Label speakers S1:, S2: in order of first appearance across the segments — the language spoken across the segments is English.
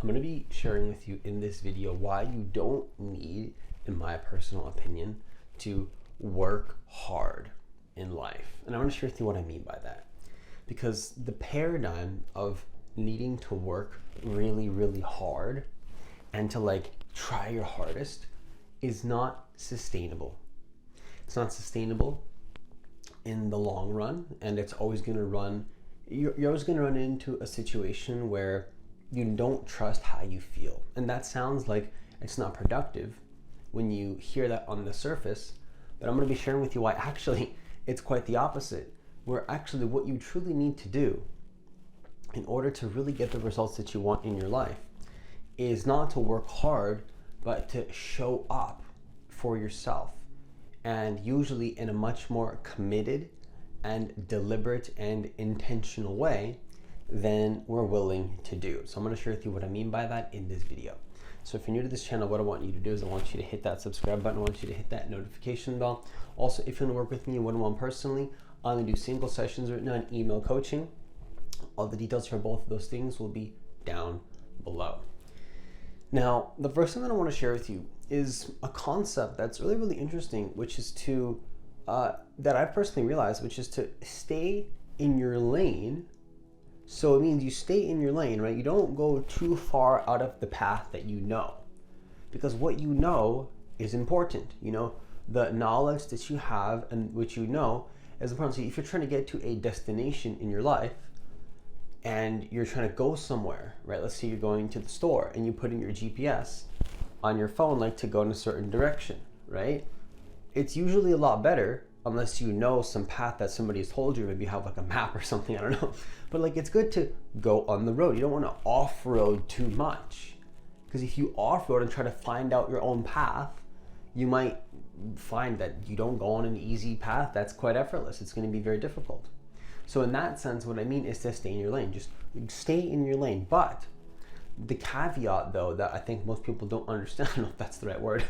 S1: I'm going to be sharing with you in this video why you don't need, in my personal opinion, to work hard in life. And I want to share with you what I mean by that. Because the paradigm of needing to work really, really hard and to try your hardest is not sustainable. It's not sustainable in the long run, and it's always going to run, you're always going to run into a situation where you don't trust how you feel. And that sounds like it's not productive when you hear that on the surface, but I'm going to be sharing with you why actually it's quite the opposite, where actually what you truly need to do in order to really get the results that you want in your life is not to work hard, but to show up for yourself, and usually in a much more committed and deliberate and intentional way than we're willing to do. So I'm going to share with you what I mean by that in this video. So if you're new to this channel, what I want you to do is I want you to hit that subscribe button. I want you to hit that notification bell. Also, if you want to work with me one-on-one personally, I only do single sessions right now and email coaching. All the details for both of those things will be down below. Now, the first thing that I want to share with you is a concept that's really, really interesting, which is that I personally realized, which is to stay in your lane. So it means you stay in your lane, right? You don't go too far out of the path that you know, because what you know is important. The knowledge that you have and which you know is important. So if you're trying to get to a destination in your life and you're trying to go somewhere, right? Let's say you're going to the store and you put in your GPS on your phone, to go in a certain direction, right? It's usually a lot better, unless you know some path that somebody has told you, maybe you have a map or something, I don't know. But it's good to go on the road. You don't want to off-road too much, because if you off-road and try to find out your own path, you might find that you don't go on an easy path that's quite effortless. It's going to be very difficult. So in that sense, what I mean is to stay in your lane. Just stay in your lane. But the caveat, though, that I think most people don't understand, I don't know if that's the right word,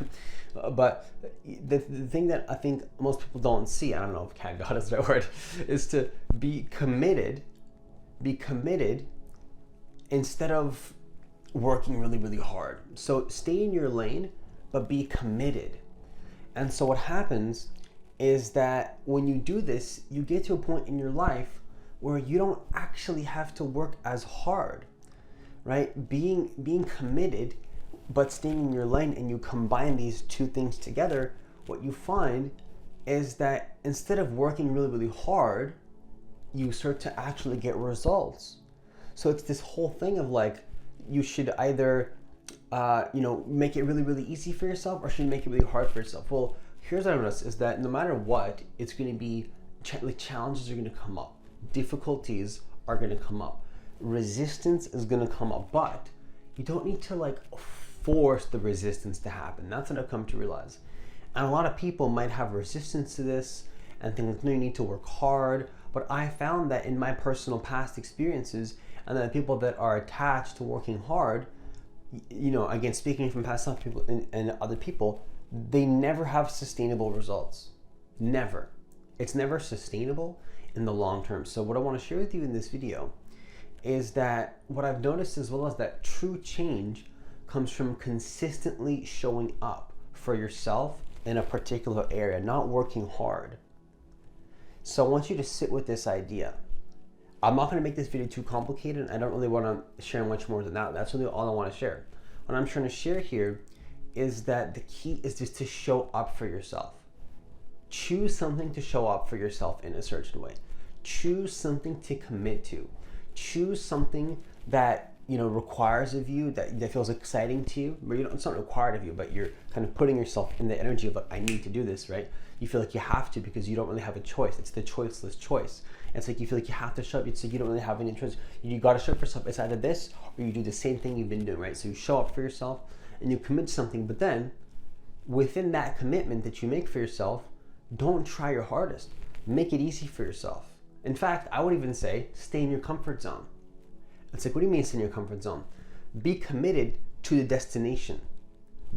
S1: but the thing that I think most people don't see, I don't know if caveat is the right word, is to be committed instead of working really, really hard. So stay in your lane, but be committed. And so what happens is that when you do this, you get to a point in your life where you don't actually have to work as hard, right? Being committed, but staying in your lane, and you combine these two things together, what you find is that instead of working really, really hard, you start to actually get results. So it's this whole thing of you should either make it really, really easy for yourself, or should you make it really hard for yourself? Well, here's what I noticed is that no matter what, it's going to be challenges are going to come up, difficulties are going to come up, resistance is going to come up, but you don't need to force the resistance to happen. That's what I've come to realize. And a lot of people might have resistance to this and think, no, you need to work hard. But I found that in my personal past experiences, and the people that are attached to working hard, again, speaking from past people and other people, they never have sustainable results. Never. It's never sustainable in the long term. So what I want to share with you in this video is that what I've noticed as well is that true change comes from consistently showing up for yourself in a particular area, not working hard. So I want you to sit with this idea. I'm not going to make this video too complicated. I don't really want to share much more than that. That's really all I want to share. What I'm trying to share here is that the key is just to show up for yourself. Choose something to show up for yourself in a certain way. Choose something to commit to. Choose something that requires of you, that feels exciting to you, but it's not required of you, but you're kind of putting yourself in the energy of I need to do this, right? You feel like you have to because you don't really have a choice. It's the choiceless choice. It's you feel like you have to show up. It's you don't really have any choice. You got to show up for yourself. It's either this or you do the same thing you've been doing, right? So you show up for yourself and you commit to something, but then within that commitment that you make for yourself, don't try your hardest. Make it easy for yourself. In fact, I would even say stay in your comfort zone. It's what do you mean stay in your comfort zone? Be committed to the destination.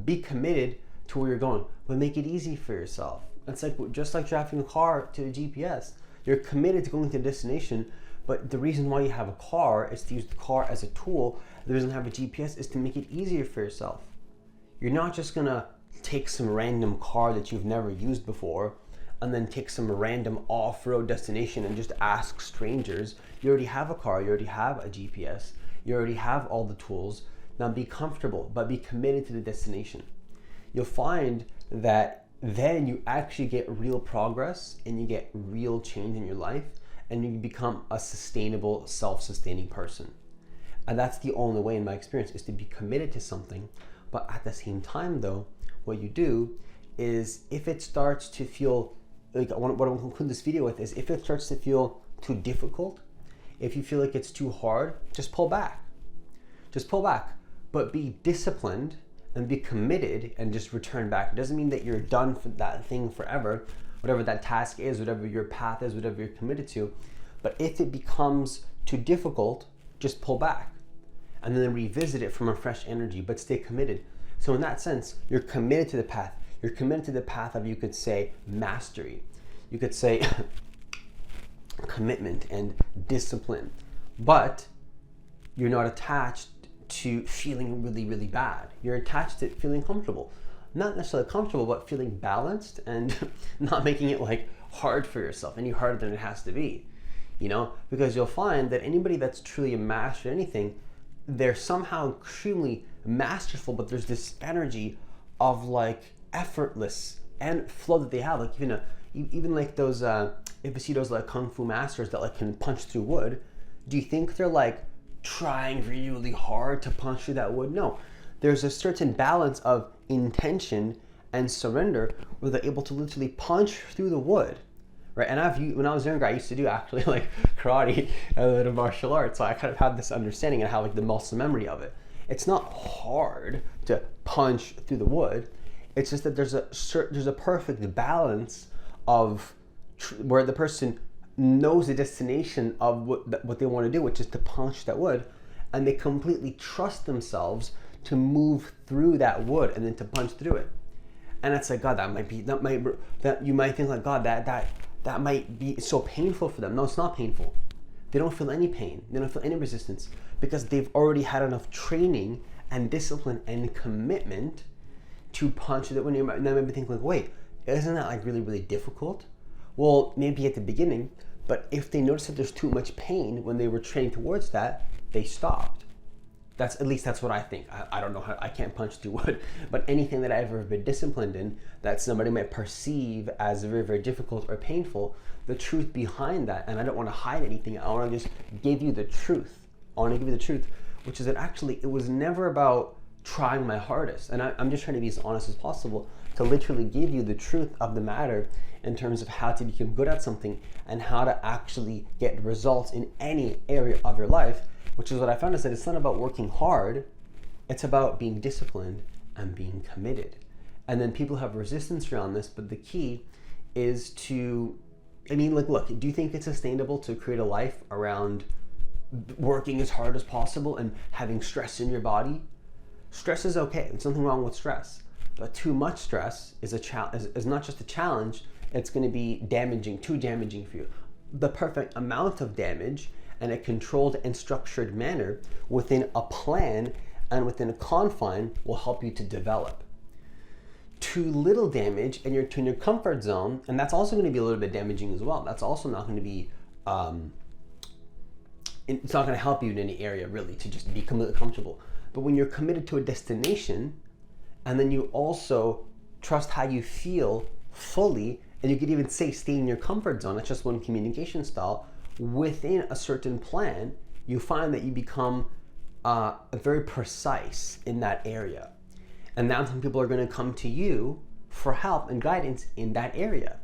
S1: Be committed to where you're going, but make it easy for yourself. It's just like driving a car to the GPS. You're committed to going to the destination, But the reason why you have a car is to use the car as a tool. The reason you have a GPS is to make it easier for yourself. You're not just gonna take some random car that you've never used before and then take some random off-road destination and just ask strangers. You already have a car, you already have a GPS, you already have all the tools. Now be comfortable, but be committed to the destination. You'll find that then you actually get real progress and you get real change in your life, and you become a sustainable, self-sustaining person. And that's the only way, in my experience, is to be committed to something. But at the same time though, what you do is, if it starts to feel, like what I want to conclude this video with is, if it starts to feel too difficult, if you feel like it's too hard, just pull back. Just pull back, but be disciplined and be committed and just return back. It doesn't mean that you're done for that thing forever, whatever that task is, whatever your path is, whatever you're committed to. But if it becomes too difficult, just pull back and then revisit it from a fresh energy, but stay committed. So in that sense, you're committed to the path. You're committed to the path of, you could say, mastery. You could say commitment and discipline, but you're not attached to feeling really, really bad. You're attached to feeling comfortable. Not necessarily comfortable, but feeling balanced and not making it like hard for yourself, any harder than it has to be, you know? Because you'll find that anybody that's truly a master at anything, they're somehow extremely masterful, but there's this energy of like effortless and flow that they have. Like even like those, if you see those like Kung Fu masters that like can punch through wood, do you think they're like trying really, really hard to punch through that wood? No, there's a certain balance of intention and surrender where they're able to literally punch through the wood, right? And when I was younger, I used to do actually like karate and a bit of martial arts, so I kind of had this understanding and have like the muscle memory of it. It's not hard to punch through the wood. It's just that there's a perfect balance of where the person knows the destination of what they want to do, which is to punch that wood, and they completely trust themselves to move through that wood and then to punch through it. And it's like, God, that you might think like, God, that might be so painful for them. No, it's not painful. They don't feel any pain. They don't feel any resistance because they've already had enough training and discipline and commitment to punch it. When you might think like, wait, isn't that like really, really difficult? Well, maybe at the beginning, but if they notice that there's too much pain when they were training towards that, they stopped. That's what I think. I don't know how, I can't punch through wood, but anything that I've ever been disciplined in that somebody might perceive as very, very difficult or painful, the truth behind that, and I don't want to hide anything, I want to just give you the truth. I want to give you the truth, which is that actually it was never about trying my hardest. And I'm just trying to be as honest as possible to literally give you the truth of the matter in terms of how to become good at something and how to actually get results in any area of your life, which is what I found is that it's not about working hard, it's about being disciplined and being committed. And then people have resistance around this, but the key is to, look, do you think it's sustainable to create a life around working as hard as possible and having stress in your body? Stress is okay, there's nothing wrong with stress. But too much stress is not just a challenge, it's going to be too damaging for you. The perfect amount of damage and a controlled and structured manner within a plan and within a confine will help you to develop. Too little damage and you're in your comfort zone, and that's also going to be a little bit damaging as well. That's also not going to be, it's not going to help you in any area really to just be completely comfortable. But when you're committed to a destination, and then you also trust how you feel fully, and you could even say stay in your comfort zone, that's just one communication style, within a certain plan, you find that you become very precise in that area. And now some people are going to come to you for help and guidance in that area,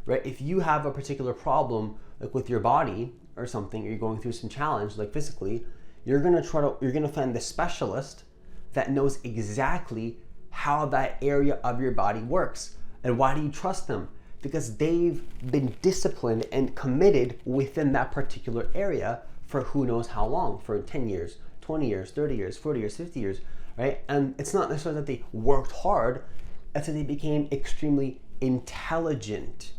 S1: right? If you have a particular problem, like with your body or something, or you're going through some challenge, like physically, you're going to find the specialist that knows exactly how that area of your body works. And why do you trust them? Because they've been disciplined and committed within that particular area for who knows how long, for 10 years, 20 years, 30 years, 40 years, 50 years, right? And it's not necessarily that they worked hard, it's that they became extremely intelligent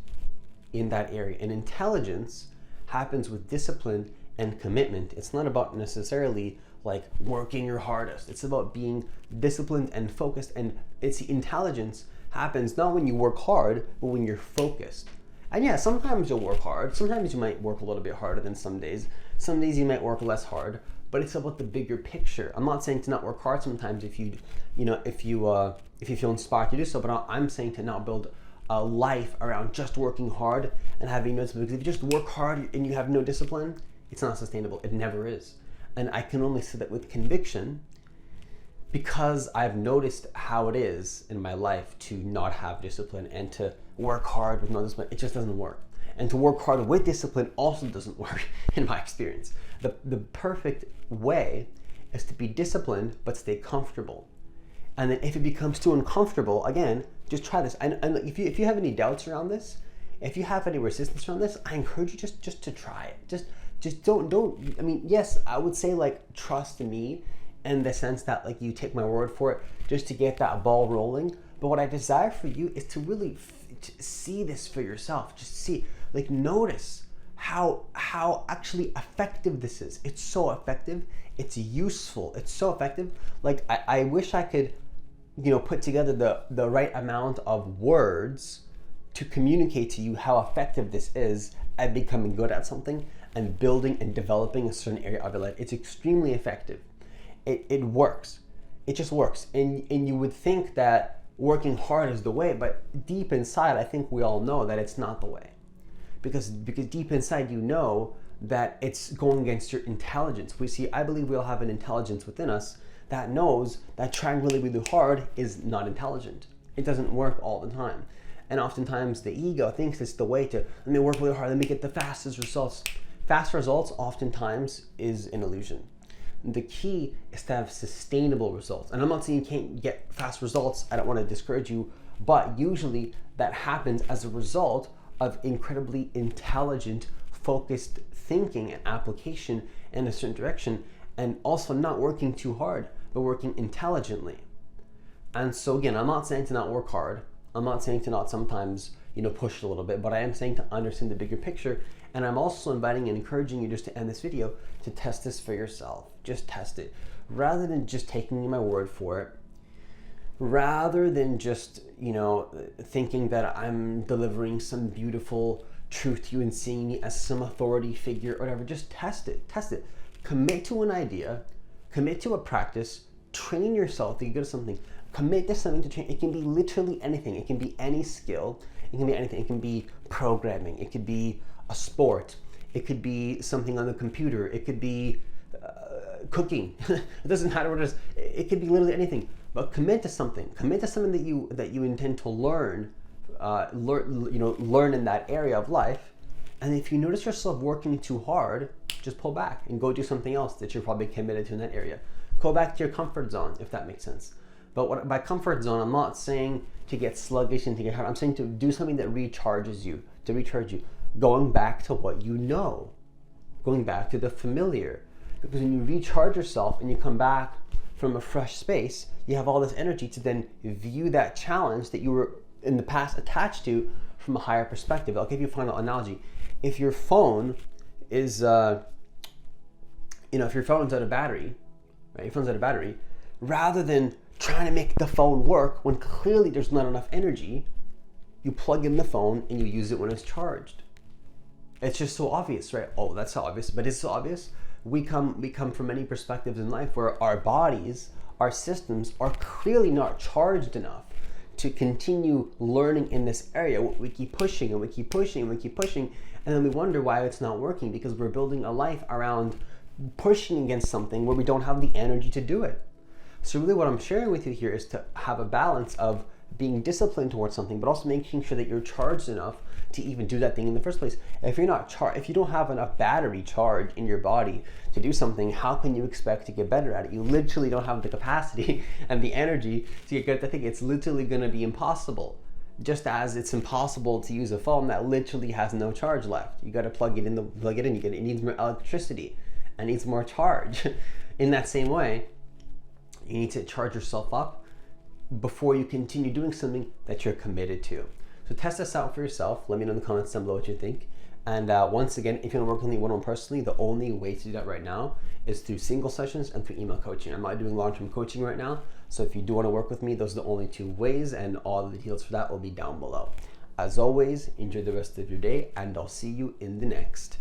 S1: in that area. And intelligence happens with discipline and commitment. It's not about necessarily like working your hardest. It's about being disciplined and focused. And it's intelligence happens not when you work hard, but when you're focused. And yeah, sometimes you'll work hard. Sometimes you might work a little bit harder than some days. Some days you might work less hard, but it's about the bigger picture. I'm not saying to not work hard sometimes if you feel inspired to do so, but I'm saying to not build a life around just working hard and having no discipline. Because if you just work hard and you have no discipline, it's not sustainable. It never is. And I can only say that with conviction because I've noticed how it is in my life to not have discipline and to work hard with no discipline. It just doesn't work. And to work hard with discipline also doesn't work in my experience. The perfect way is to be disciplined but stay comfortable. And then if it becomes too uncomfortable, again, just try this. And if you have any doubts around this, if you have any resistance around this, I encourage you just to try it. Just don't, I mean, yes, I would say like trust me in the sense that like you take my word for it just to get that ball rolling. But what I desire for you is to really see this for yourself. Just see, like notice how actually effective this is. It's so effective. It's useful. It's so effective. Like I wish I could, put together the right amount of words to communicate to you how effective this is at becoming good at something and building and developing a certain area of your life. It's extremely effective. It works. It just works. And you would think that working hard is the way, but deep inside, I think we all know that it's not the way. Because deep inside, you know that it's going against your intelligence. I believe we all have an intelligence within us that knows that trying really, really hard is not intelligent. It doesn't work all the time. And oftentimes the ego thinks it's the way to, let me work really hard, let me get the fastest results. Fast results oftentimes is an illusion. The key is to have sustainable results. And I'm not saying you can't get fast results. I don't want to discourage you, but usually that happens as a result of incredibly intelligent, focused thinking and application in a certain direction, and also not working too hard, but working intelligently. And so again, I'm not saying to not work hard. I'm not saying to not sometimes, push a little bit, but I am saying to understand the bigger picture. And I'm also inviting and encouraging you just to end this video to test this for yourself. Just test it. Rather than just taking my word for it, rather than just, thinking that I'm delivering some beautiful truth to you and seeing me as some authority figure or whatever, just test it. Commit to an idea, commit to a practice, train yourself to get good at something. Commit to something to train. It can be literally anything. It can be any skill. It can be anything. It can be programming. It could be a sport. It could be something on the computer. It could be cooking. It doesn't matter what it is. It could be literally anything. But commit to something. Commit to something that you intend to learn in that area of life. And if you notice yourself working too hard, just pull back and go do something else that you're probably committed to in that area. Go back to your comfort zone, if that makes sense. But by comfort zone, I'm not saying to get sluggish and to get hard. I'm saying to do something that recharges you, to recharge you. Going back to what you know. Going back to the familiar. Because when you recharge yourself and you come back from a fresh space, you have all this energy to then view that challenge that you were in the past attached to from a higher perspective. I'll give you a final analogy. If your phone is, if your phone's out of battery, right? Your phone's out of battery, rather than trying to make the phone work when clearly there's not enough energy, you plug in the phone and you use it when it's charged. It's just so obvious, right? Oh, that's so obvious, but it's so obvious. We come from many perspectives in life where our bodies, our systems are clearly not charged enough to continue learning in this area. We keep pushing and we keep pushing and we keep pushing, and then we wonder why it's not working, because we're building a life around pushing against something where we don't have the energy to do it. So really what I'm sharing with you here is to have a balance of being disciplined towards something, but also making sure that you're charged enough to even do that thing in the first place. If you're not if you don't have enough battery charge in your body to do something, how can you expect to get better at it? You literally don't have the capacity and the energy to get good at the thing. It's literally going to be impossible. Just as it's impossible to use a phone that literally has no charge left. You got to plug it in. It needs more electricity and needs more charge. In that same way, you need to charge yourself up before you continue doing something that you're committed to. So test this out for yourself. Let me know in the comments down below what you think. And once again, if you want to work with me one-on-one personally, the only way to do that right now is through single sessions and through email coaching. I'm not doing long-term coaching right now. So if you do want to work with me, those are the only two ways, and all the details for that will be down below. As always, enjoy the rest of your day, and I'll see you in the next